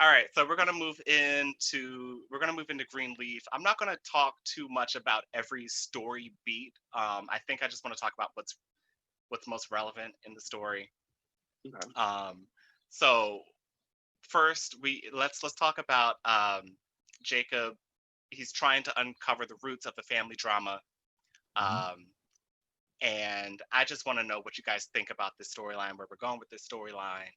All right, so we're gonna move into Greenleaf. I'm not gonna talk too much about every story beat. I think I just want to talk about what's most relevant in the story. Okay. Um, so first, let's talk about Jacob. He's trying to uncover the roots of the family drama. Mhm. Um, and I just want to know what you guys think about this storyline, where we're going with this storyline.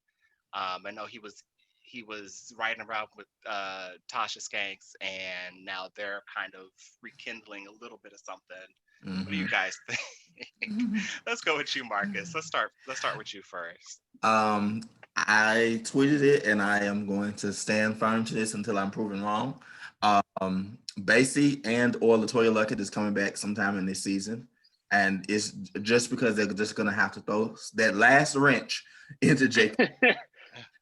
I know he was riding around with Tasha Skanks, and now they're kind of rekindling a little bit of something. What do you Mhm. guys think? Let's go with you, Marcus. Let's start with you first. Um, I tweeted it, and I am going to stand firm to this until I'm proven wrong. Basie and or Latoya Luckett is coming back sometime in this season, and it's just because they're just gonna have to throw that last wrench into Jake.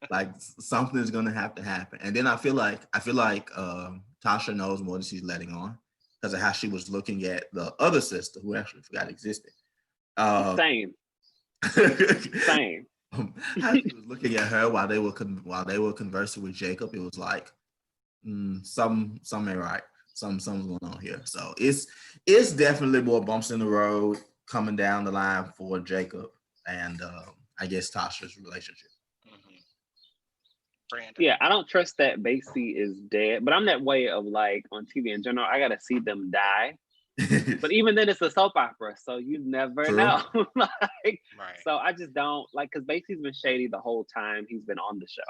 Like something's gonna have to happen, and then I feel like Tasha knows more than she's letting on because of how she was looking at the other sister who actually forgot existed. Uh, Same. Same. how she was looking at her while they were conversing with Jacob, it was like some ain't right. Something's going on here. So it's definitely more bumps in the road coming down the line for Jacob and I guess Tasha's relationship. Hmm. Brandon. Yeah, I don't trust that Basie is dead, but I'm that way of like on TV in general. I gotta see them die. But even then, it's a soap opera, so you never True. know. Like, Right. so I just don't like because Basie's been shady the whole time he's been on the show.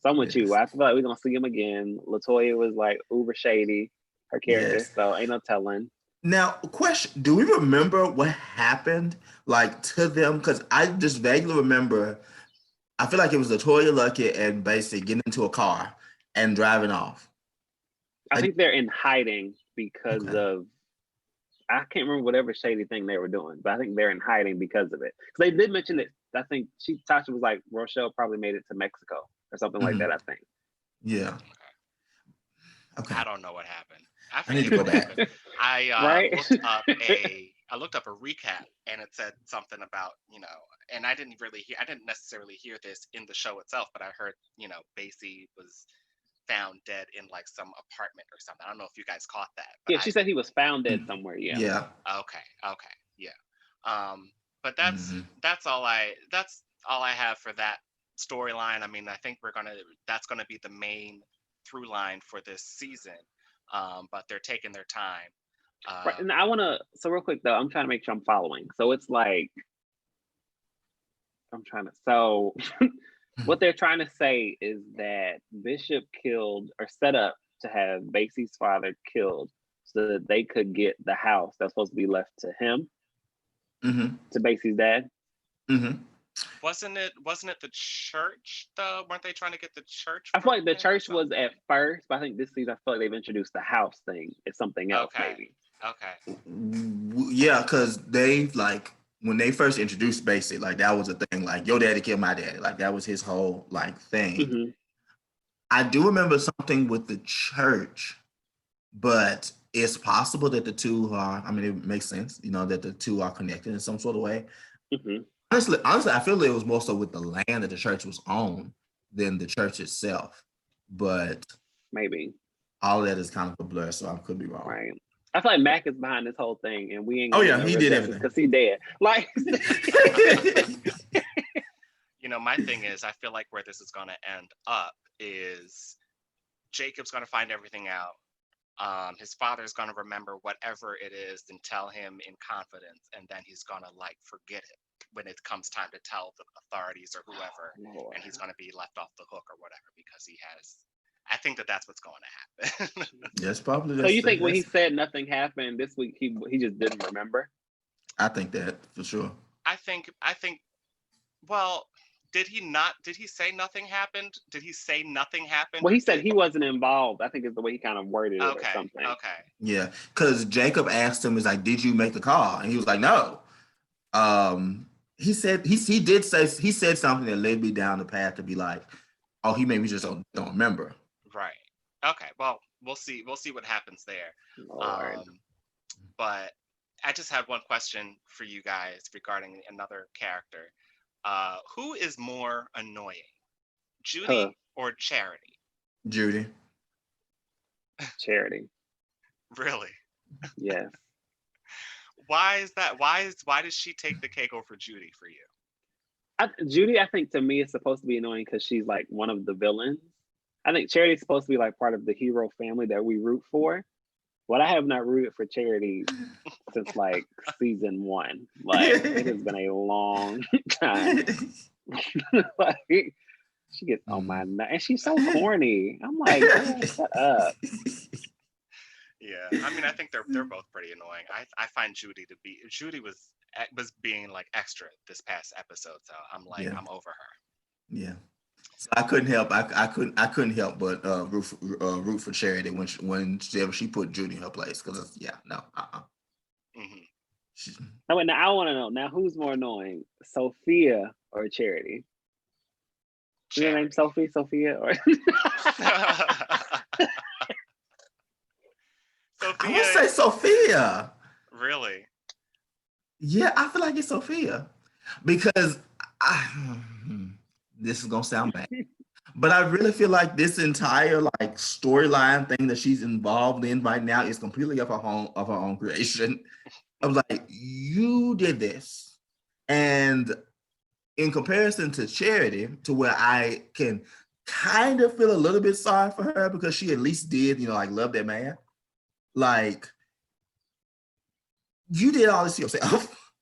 So I'm with you. Yes. I feel like we're gonna see him again. Latoya was like uber shady, her character, Yes. so ain't no telling. Now, question: do we remember what happened like to them? Because I just vaguely remember. I feel like it was Latoya Luckett and basically getting into a car and driving off. I I, think they're in hiding because okay. of I can't remember whatever shady thing they were doing, but I think they're in hiding because of it. Because they did mention that I think Tasha was like Rochelle probably made it to Mexico or something like that. Hmm. I think. Yeah. Okay. Okay. I don't know what happened. I I need to forget go what back. happened. I Right? looked up a recap, and it said something about, and I didn't necessarily hear this in the show itself, but I heard, Basie was found dead in like some apartment or something. I don't know if you guys caught that, but Yeah, she said he was found dead Mm, somewhere. Yeah. yeah. okay, yeah. But Hmm. that's all I have for that storyline. I mean, I think that's gonna be the main through line for this season. But they're taking their time. Right. Um, And I want to, so real quick though, I'm trying to make sure I'm following. So it's like, so what they're trying to say is that Bishop killed or set up to have Basie's father killed so that they could get the house that's supposed to be left to him, Hmm. to Basie's dad. Hmm. wasn't it the church though? Weren't they trying to get the church I from feel like the him or church was at something? first, but I think this season, I feel like they've introduced the house thing as something else, Okay, maybe. okay, Yeah, because they like when they first introduced Basic, like that was a thing. Like your daddy killed my daddy. Like that was his whole like thing. Hmm. I do remember something with the church, but it's possible that the two are. I mean, it makes sense, that the two are connected in some sort of way. Hmm. Honestly, I feel it was more so with the land that the church was on than the church itself. But Maybe. all of that is kind of a blur, so I could be wrong. Right. I feel like Mac is behind this whole thing, and we ain't Oh gonna get yeah, no he did resolutions everything. because he dead. Like, my thing is, I feel like where this is gonna end up is Jacob's gonna find everything out. His father's gonna remember whatever it is and tell him in confidence, and then he's gonna like forget it when it comes time to tell the authorities or whoever, Lord. and he's gonna be left off the hook or whatever because he has. I think that that's what's going to happen. Yes, probably So you think when he that's said nothing happened this week, he just didn't remember? I think that for sure. I think. Well, did he not? Did he say nothing happened? Did he say nothing happened, Well, or he said did? he wasn't involved. I think is the way he kind of worded it or Okay, something. okay, Yeah, because Jacob asked him, "Is like, did you make the call?" And he was like, "No." He said he said something that led me down the path to be like, "Oh, he maybe just don't remember." right. Okay. Well, we'll see. We'll see what happens there. Lord. Um, but I just had one question for you guys regarding another character. Who is more annoying, Huh. Judee or Charity? Judee. Charity. Really? Yes. Why is that? Why does she take the cake over Judee for you? Judee, I think to me is supposed to be annoying because she's like one of the villains. I think Charity's supposed to be like part of the hero family that we root for. But I have not rooted for Charity since like season 1. Like it has been a long time. Like she gets on my nerves, and she's so corny. I'm like, girl, shut up. Yeah, I mean, I think they're both pretty annoying. I find Judee was being like extra this past episode, so I'm like, Yeah. I'm over her. Yeah. So I couldn't help. I couldn't help but root for Charity when she put Judee in her place because no. Mm-hmm. Oh, wait, now I want to know now who's more annoying, Sophia or Charity? Is her name Sophia or? Sophia. I would say Sophia. Really? Yeah, I feel like it's Sophia because this is gonna sound bad, but I really feel like this entire like storyline thing that she's involved in right now is completely of her own creation. I was like, you did this, and in comparison to Charity, to where I can kind of feel a little bit sorry for her because she at least did, like love that man. Like, you did all this to yourself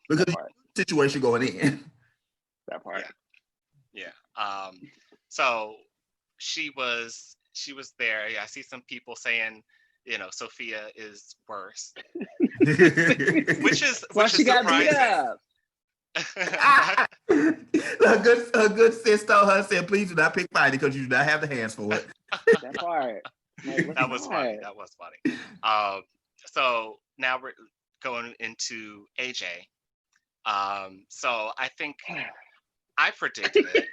because you knew the situation going in. That part. Yeah. So she was there. Yeah, I see some people saying, Sophia is worse, which is she got beat surprising. up. a good sis told her, said, please do not pick fighting because you do not have the hands for it. That part. Like, that was funny. That was funny. So now we're going into AJ. So I think I predicted it.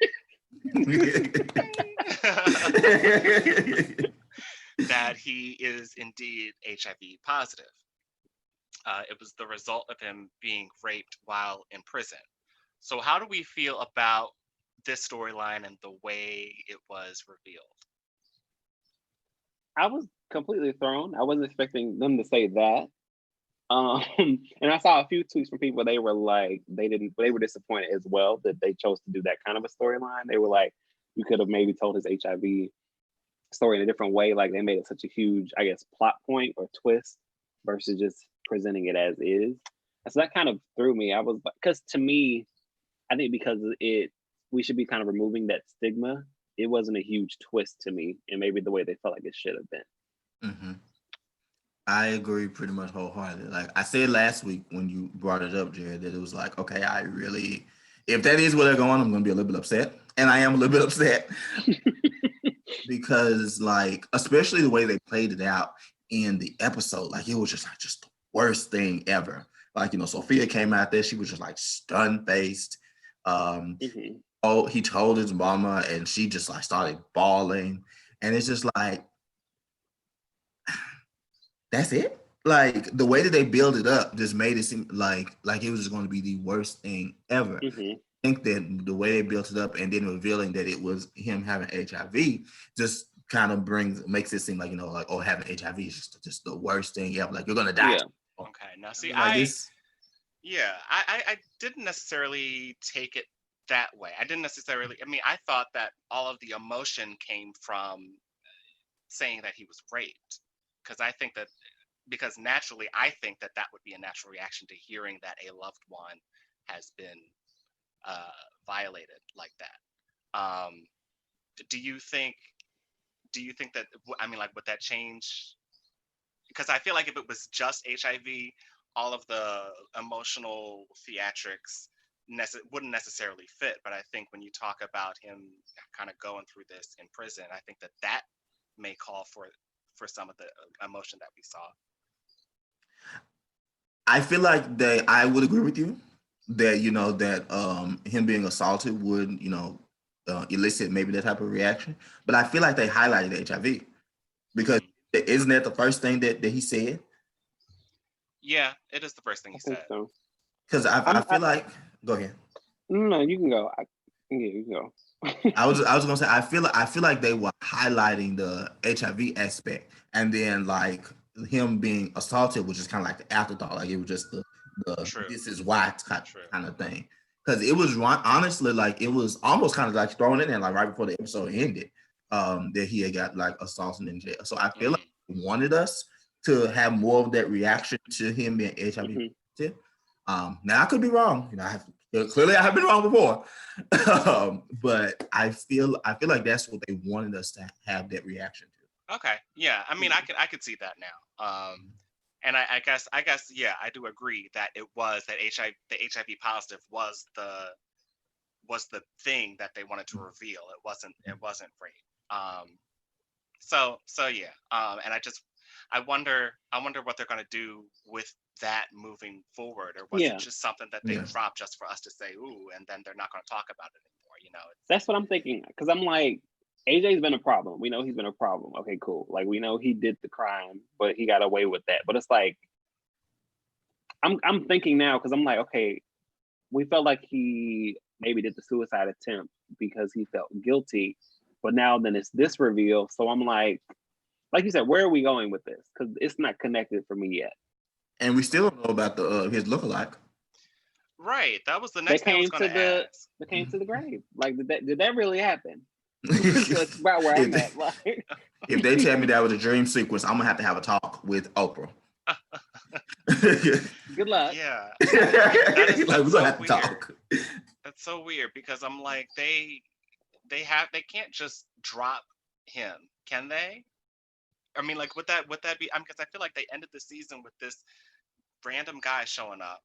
That he is indeed HIV positive. It was the result of him being raped while in prison. So how do we feel about this storyline and the way it was revealed? I was completely thrown. I wasn't expecting them to say that. And I saw a few tweets from people. They were like, they were disappointed as well that they chose to do that kind of a storyline. They were like, you could have maybe told his HIV story in a different way. Like they made it such a huge, I guess, plot point or twist versus just presenting it as is. And so that kind of threw me. I was like, because to me, I think because we should be kind of removing that stigma. It wasn't a huge twist to me, and maybe the way they felt like it should have been. Mm-hmm. I agree pretty much wholeheartedly. Like I said last week when you brought it up, Jared, that it was like, okay, if that is where they're going, I'm going to be a little bit upset. And I am a little bit upset because like, especially the way they played it out in the episode, like it was just the worst thing ever. Like, Sophia came out there, she was just like stun-faced. Oh, he told his mama and she just like started bawling. And it's just like, that's it. Like the way that they build it up just made it seem like it was just going to be the worst thing ever. I think that the way they built it up and then revealing that it was him having HIV just kind of makes it seem like, like, oh, having HIV is just the worst thing ever. Like you're going to die. Yeah. Okay. Now see, I didn't necessarily take it that way. I thought that all of the emotion came from saying that he was raped. Because naturally, I think that would be a natural reaction to hearing that a loved one has been violated like that. Do you think that, would that change? Because I feel like if it was just HIV, all of the emotional theatrics wouldn't necessarily fit. But I think when you talk about him kind of going through this in prison, I think that may call for some of the emotion that we saw. I feel like I would agree with you that, that him being assaulted would, elicit maybe that type of reaction. But I feel like they highlighted HIV because isn't that the first thing that he said? Yeah, it is the first thing he said. Because I feel like, go ahead. No, you can go. You can go. I was gonna say I feel like they were highlighting the HIV aspect, and then like him being assaulted was just kind of like the afterthought. Like it was just the True. this is why kind True. of thing. Because it was honestly like it was almost kind of like thrown in there like right before the episode ended. That he had got like assaulted in jail. So I feel like he wanted us to have more of that reaction to him being HIV positive. Now I could be wrong. You know, clearly I have been wrong before. But I feel like that's what they wanted us to have that reaction to. Okay. Yeah. I mean, I could see that now. And I guess yeah, I do agree that it was that the HIV positive was the thing that they wanted to reveal. It wasn't rape. So yeah. And I wonder what they're gonna do with that moving forward, or was it just something that they dropped just for us to say ooh, and then they're not gonna talk about it anymore? You know, that's what I'm thinking. Because I'm like, AJ's been a problem. We know he's been a problem. Okay, cool. Like we know he did the crime, but he got away with that. But it's like, I'm thinking now because I'm like, okay, we felt like he maybe did the suicide attempt because he felt guilty, but now then it's this reveal. So I'm like you said, where are we going with this? Because it's not connected for me yet. And we still don't know about the his lookalike. Right. That was the next thing I was going to ask. They came to the grave. Like, did that really happen? That's about where I'm at. Like, if they tell me that was a dream sequence, I'm gonna have a talk with Oprah. Good luck. Yeah. That is like, we're gonna have to talk. That's so weird because I'm like, they can't just drop him, can they? I mean, like, would that be? Because I feel like they ended the season with this random guy showing up,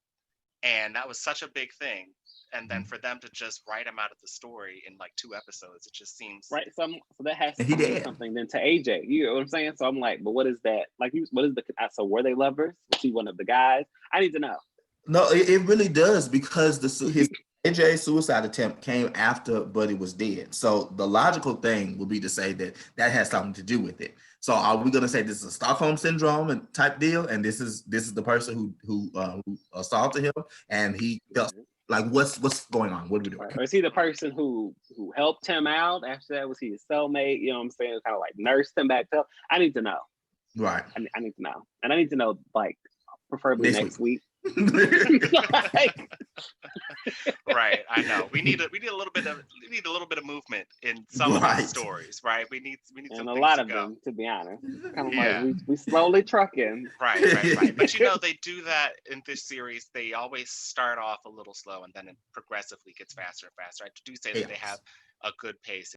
and that was such a big thing. And then for them to just write him out of the story in like 2 episodes, it just seems right. So that has to be something then to AJ. You know what I'm saying? So I'm like, but what is that? Like, what is the? So were they lovers? Was he one of the guys? I need to know. No, it really does because his AJ suicide attempt came after Buddy was dead. So the logical thing would be to say that has something to do with it. So are we going to say this is a Stockholm syndrome and type deal, and this is the person who assaulted him, and he felt like what's going on? What are we doing? Or is he the person who helped him out? After that, was he his cellmate? You know what I'm saying? Kind of like nursed him back. I need to know. Right. I need to know, and I need to know like preferably next week. Right, I know. We need a little bit of movement in some of these stories, right? We need some a lot of them, to be honest. Kind of like we slowly trucking. Right. But you know, they do that in this series. They always start off a little slow and then it progressively gets faster and faster. I do say that they have a good pace